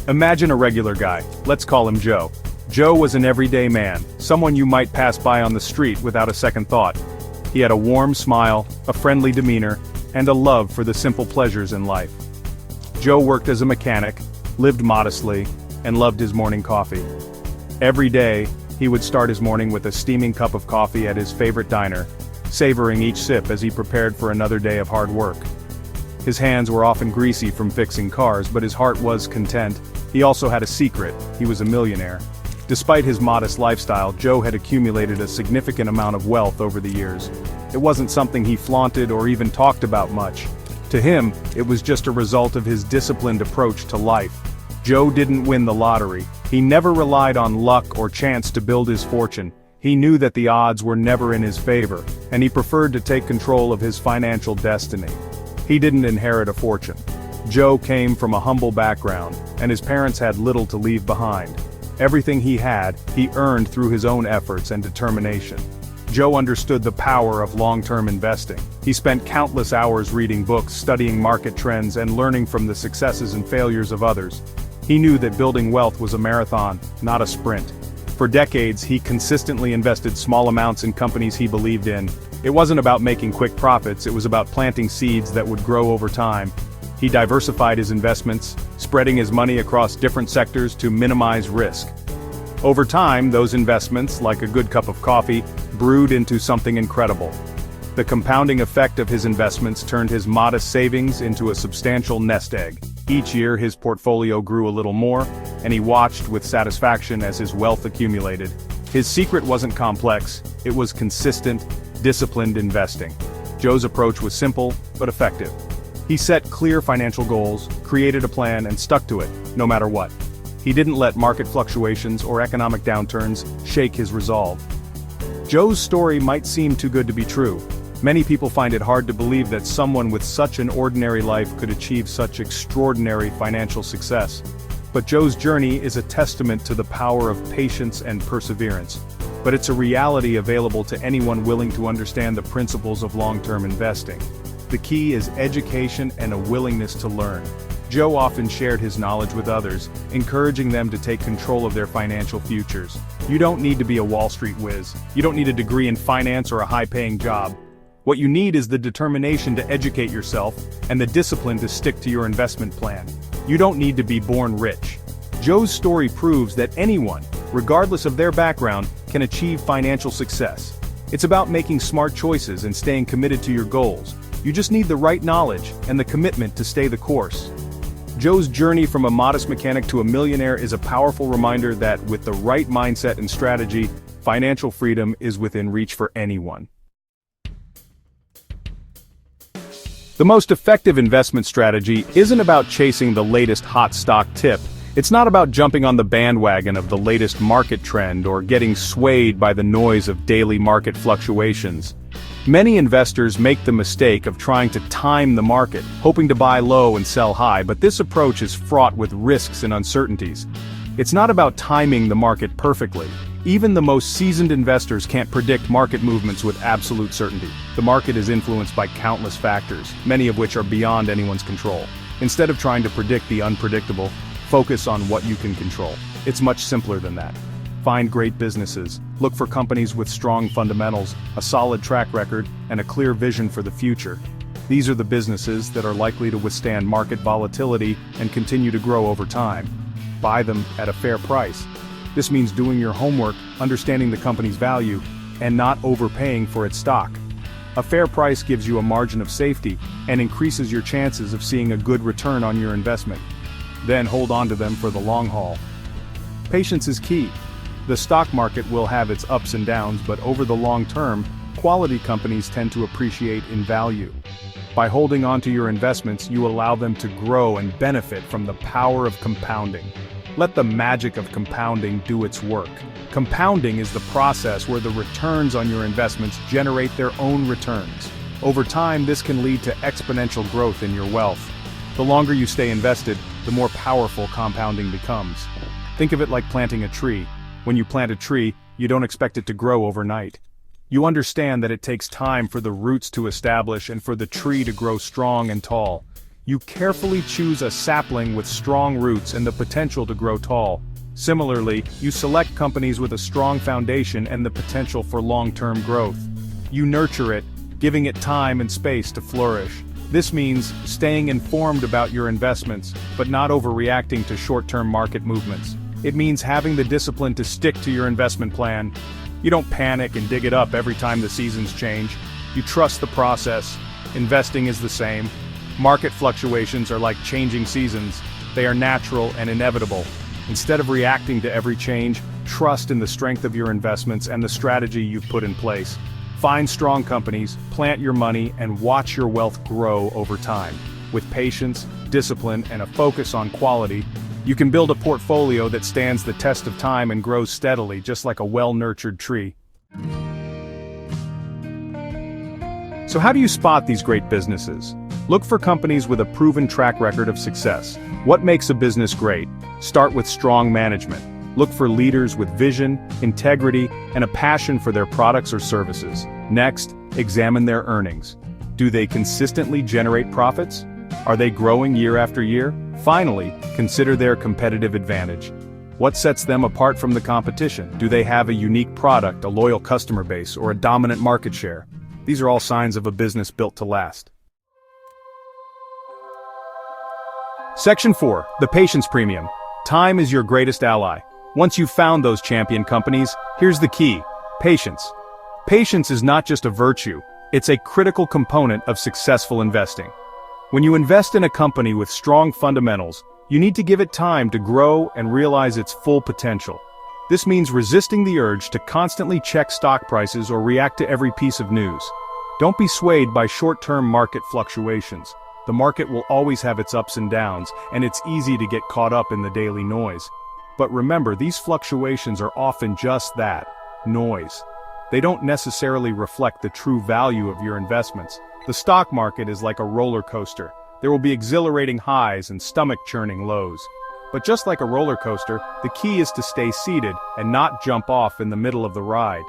Imagine a regular guy, let's call him Joe. Joe was an everyday man, someone you might pass by on the street without a second thought. He had a warm smile, a friendly demeanor, and a love for the simple pleasures in life. Joe worked as a mechanic, lived modestly, and loved his morning coffee. Every day, he would start his morning with a steaming cup of coffee at his favorite diner, savoring each sip as he prepared for another day of hard work. His hands were often greasy from fixing cars, but his heart was content. He also had a secret: he was a millionaire. Despite his modest lifestyle, Joe had accumulated a significant amount of wealth over the years. It wasn't something he flaunted or even talked about much. To him, it was just a result of his disciplined approach to life. Joe didn't win the lottery. He never relied on luck or chance to build his fortune. He knew that the odds were never in his favor, and he preferred to take control of his financial destiny. He didn't inherit a fortune. Joe came from a humble background, and his parents had little to leave behind. Everything he had, he earned through his own efforts and determination. Joe understood the power of long-term investing. He spent countless hours reading books, studying market trends, and learning from the successes and failures of others. He knew that building wealth was a marathon, not a sprint. For decades, he consistently invested small amounts in companies he believed in. It wasn't about making quick profits, it was about planting seeds that would grow over time. He diversified his investments, spreading his money across different sectors to minimize risk. Over time, those investments, like a good cup of coffee, brewed into something incredible. The compounding effect of his investments turned his modest savings into a substantial nest egg. Each year his portfolio grew a little more, and he watched with satisfaction as his wealth accumulated. His secret wasn't complex, it was consistent, disciplined investing. Joe's approach was simple, but effective. He set clear financial goals, created a plan, and stuck to it, no matter what. He didn't let market fluctuations or economic downturns shake his resolve. Joe's story might seem too good to be true. Many people find it hard to believe that someone with such an ordinary life could achieve such extraordinary financial success. But Joe's journey is a testament to the power of patience and perseverance. But it's a reality available to anyone willing to understand the principles of long-term investing. The key is education and a willingness to learn. Joe often shared his knowledge with others, encouraging them to take control of their financial futures. You don't need to be a Wall Street whiz. You don't need a degree in finance or a high-paying job. What you need is the determination to educate yourself and the discipline to stick to your investment plan. You don't need to be born rich. Joe's story proves that anyone, regardless of their background, can achieve financial success. It's about making smart choices and staying committed to your goals. You just need the right knowledge and the commitment to stay the course. Joe's journey from a modest mechanic to a millionaire is a powerful reminder that with the right mindset and strategy, financial freedom is within reach for anyone. The most effective investment strategy isn't about chasing the latest hot stock tip. It's not about jumping on the bandwagon of the latest market trend or getting swayed by the noise of daily market fluctuations. Many investors make the mistake of trying to time the market, hoping to buy low and sell high, but this approach is fraught with risks and uncertainties. It's not about timing the market perfectly. Even the most seasoned investors can't predict market movements with absolute certainty. The market is influenced by countless factors, many of which are beyond anyone's control. Instead of trying to predict the unpredictable, focus on what you can control. It's much simpler than that. Find great businesses, look for companies with strong fundamentals, a solid track record, and a clear vision for the future. These are the businesses that are likely to withstand market volatility and continue to grow over time. Buy them at a fair price. This means doing your homework, understanding the company's value, and not overpaying for its stock. A fair price gives you a margin of safety and increases your chances of seeing a good return on your investment. Then hold on to them for the long haul. Patience is key. The stock market will have its ups and downs, but over the long term, quality companies tend to appreciate in value. By holding on to your investments, you allow them to grow and benefit from the power of compounding. Let the magic of compounding do its work. Compounding is the process where the returns on your investments generate their own returns. Over time, this can lead to exponential growth in your wealth. The longer you stay invested, the more powerful compounding becomes. Think of it like planting a tree. When you plant a tree, you don't expect it to grow overnight. You understand that it takes time for the roots to establish and for the tree to grow strong and tall. You carefully choose a sapling with strong roots and the potential to grow tall. Similarly, you select companies with a strong foundation and the potential for long-term growth. You nurture it, giving it time and space to flourish. This means staying informed about your investments, but not overreacting to short-term market movements. It means having the discipline to stick to your investment plan. You don't panic and dig it up every time the seasons change. You trust the process. Investing is the same. Market fluctuations are like changing seasons. They are natural and inevitable. Instead of reacting to every change, trust in the strength of your investments and the strategy you've put in place. Find strong companies, plant your money, and watch your wealth grow over time. With patience, discipline, and a focus on quality, you can build a portfolio that stands the test of time and grows steadily, just like a well-nurtured tree. So how do you spot these great businesses? Look for companies with a proven track record of success. What makes a business great? Start with strong management. Look for leaders with vision, integrity, and a passion for their products or services. Next, examine their earnings. Do they consistently generate profits? Are they growing year after year? Finally, consider their competitive advantage. What sets them apart from the competition? Do they have a unique product, a loyal customer base, or a dominant market share? These are all signs of a business built to last. Section 4. The Patience Premium. Time is your greatest ally. Once you've found those champion companies, here's the key: patience. Patience is not just a virtue, it's a critical component of successful investing. When you invest in a company with strong fundamentals, you need to give it time to grow and realize its full potential. This means resisting the urge to constantly check stock prices or react to every piece of news. Don't be swayed by short-term market fluctuations. The market will always have its ups and downs, and it's easy to get caught up in the daily noise. But remember, these fluctuations are often just that, noise. They don't necessarily reflect the true value of your investments. The stock market is like a roller coaster. There will be exhilarating highs and stomach-churning lows. But just like a roller coaster, the key is to stay seated and not jump off in the middle of the ride.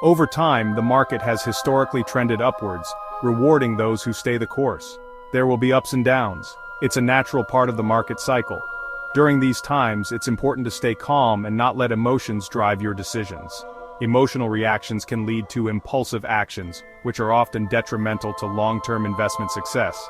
Over time, the market has historically trended upwards, rewarding those who stay the course. There will be ups and downs. It's a natural part of the market cycle. During these times, it's important to stay calm and not let emotions drive your decisions. Emotional reactions can lead to impulsive actions, which are often detrimental to long-term investment success.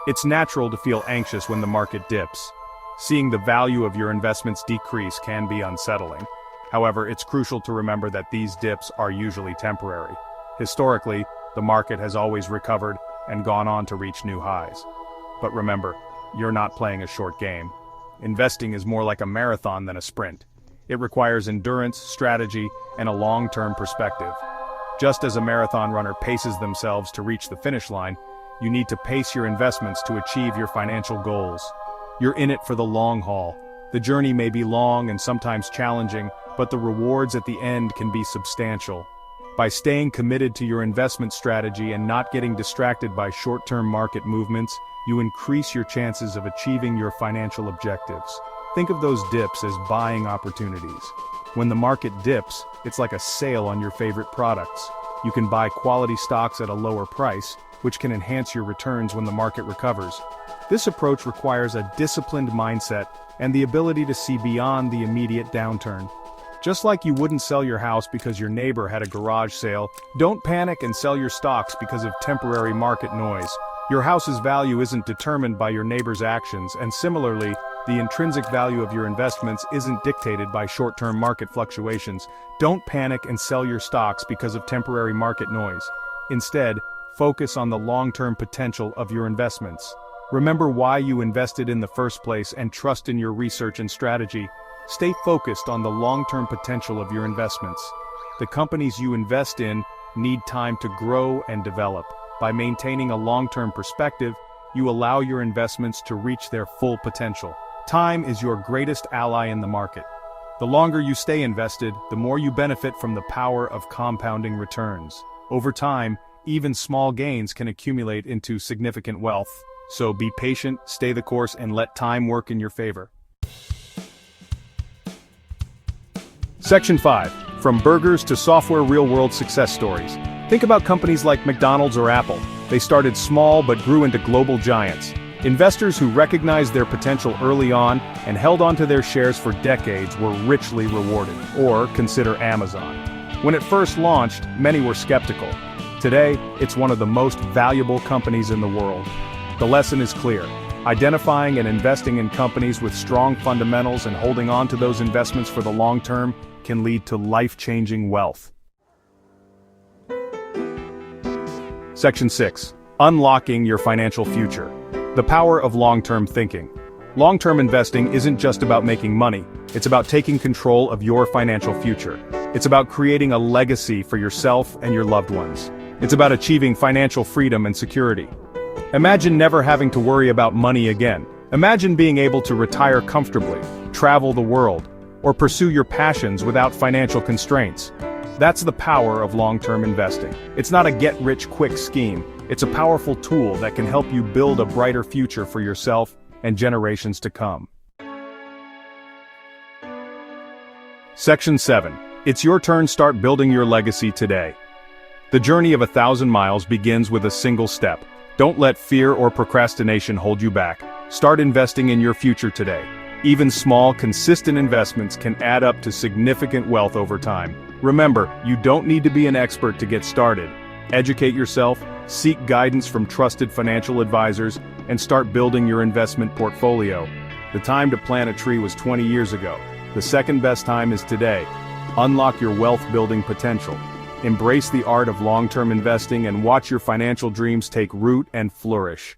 It's natural to feel anxious when the market dips. Seeing the value of your investments decrease can be unsettling. However, it's crucial to remember that these dips are usually temporary. Historically, the market has always recovered and gone on to reach new highs. But remember, you're not playing a short game. Investing is more like a marathon than a sprint. It requires endurance, strategy, and a long-term perspective. Just as a marathon runner paces themselves to reach the finish line, you need to pace your investments to achieve your financial goals. You're in it for the long haul. The journey may be long and sometimes challenging, but the rewards at the end can be substantial. By staying committed to your investment strategy and not getting distracted by short-term market movements, you increase your chances of achieving your financial objectives. Think of those dips as buying opportunities. When the market dips, it's like a sale on your favorite products. You can buy quality stocks at a lower price, which can enhance your returns when the market recovers. This approach requires a disciplined mindset and the ability to see beyond the immediate downturn. Just like you wouldn't sell your house because your neighbor had a garage sale, don't panic and sell your stocks because of temporary market noise. Your house's value isn't determined by your neighbor's actions, and similarly, the intrinsic value of your investments isn't dictated by short-term market fluctuations. Don't panic and sell your stocks because of temporary market noise. Instead, focus on the long-term potential of your investments. Remember why you invested in the first place and trust in your research and strategy. Stay focused on the long-term potential of your investments. The companies you invest in need time to grow and develop. By maintaining a long-term perspective, you allow your investments to reach their full potential. Time is your greatest ally in the market. The longer you stay invested, the more you benefit from the power of compounding returns. Over time, even small gains can accumulate into significant wealth. So be patient, stay the course, and let time work in your favor. Section 5. From burgers to software real-world success stories. Think about companies like McDonald's or Apple. They started small but grew into global giants. Investors who recognized their potential early on and held onto their shares for decades were richly rewarded. Or consider Amazon. When it first launched, many were skeptical. Today, it's one of the most valuable companies in the world. The lesson is clear. Identifying and investing in companies with strong fundamentals and holding on to those investments for the long term can lead to life-changing wealth. Section 6. Unlocking your financial future. The power of long-term thinking. Long-term investing isn't just about making money, it's about taking control of your financial future. It's about creating a legacy for yourself and your loved ones. It's about achieving financial freedom and security. Imagine never having to worry about money again. Imagine being able to retire comfortably, travel the world, or pursue your passions without financial constraints. That's the power of long-term investing. It's not a get-rich-quick scheme. It's a powerful tool that can help you build a brighter future for yourself and generations to come. Section 7. It's your turn. Start building your legacy today. The journey of 1,000 miles begins with a single step. Don't let fear or procrastination hold you back. Start investing in your future today. Even small, consistent investments can add up to significant wealth over time. Remember, you don't need to be an expert to get started. Educate yourself, seek guidance from trusted financial advisors, and start building your investment portfolio. The time to plant a tree was 20 years ago. The second best time is today. Unlock your wealth-building potential. Embrace the art of long-term investing and watch your financial dreams take root and flourish.